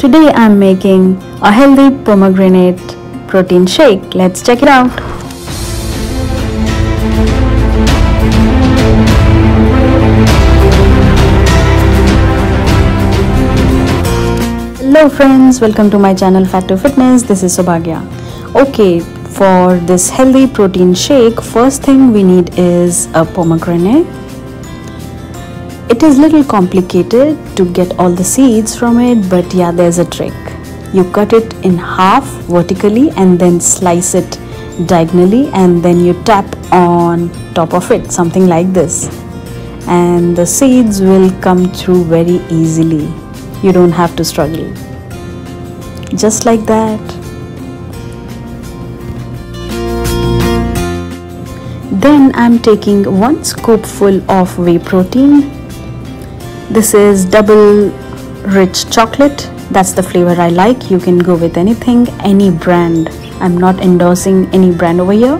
Today I'm making a healthy pomegranate protein shake. Let's check it out. Hello friends, welcome to my channel Fat to Fitness. This is Subhagya. Okay, for this healthy protein shake, first thing we need is a pomegranate. It is little complicated to get all the seeds from it, but yeah, there's a trick. You cut it in half vertically and then slice it diagonally, and then you tap on top of it, something like this, and the seeds will come through very easily. You don't have to struggle. Just like that. Then I'm taking 1 scoopful of whey protein. This is double rich chocolate. That's the flavor I like. You can go with anything, any brand. I'm not endorsing any brand over here.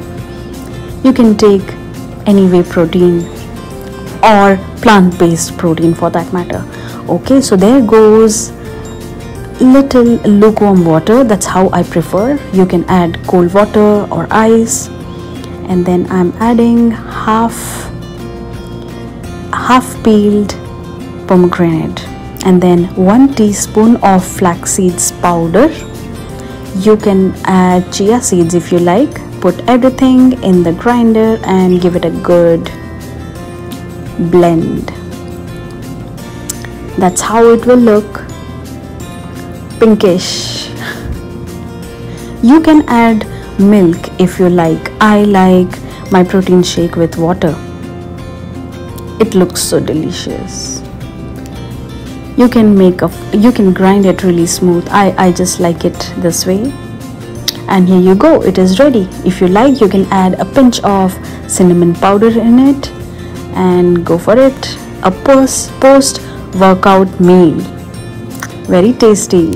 You can take any whey protein or plant-based protein for that matter. Okay, so there goes little lukewarm water. That's how I prefer. You can add cold water or ice. And then I'm adding half peeled pomegranate, and then 1 teaspoon of flax seeds powder. You can add chia seeds if you like. Put everything in the grinder and give it a good blend. That's how it will look, pinkish. You can add milk if you like. I like my protein shake with water. It looks so delicious. You can grind it really smooth. I just like it this way. And here you go, it is ready. If you like, you can add a pinch of cinnamon powder in it and go for it. A post workout meal. Very tasty.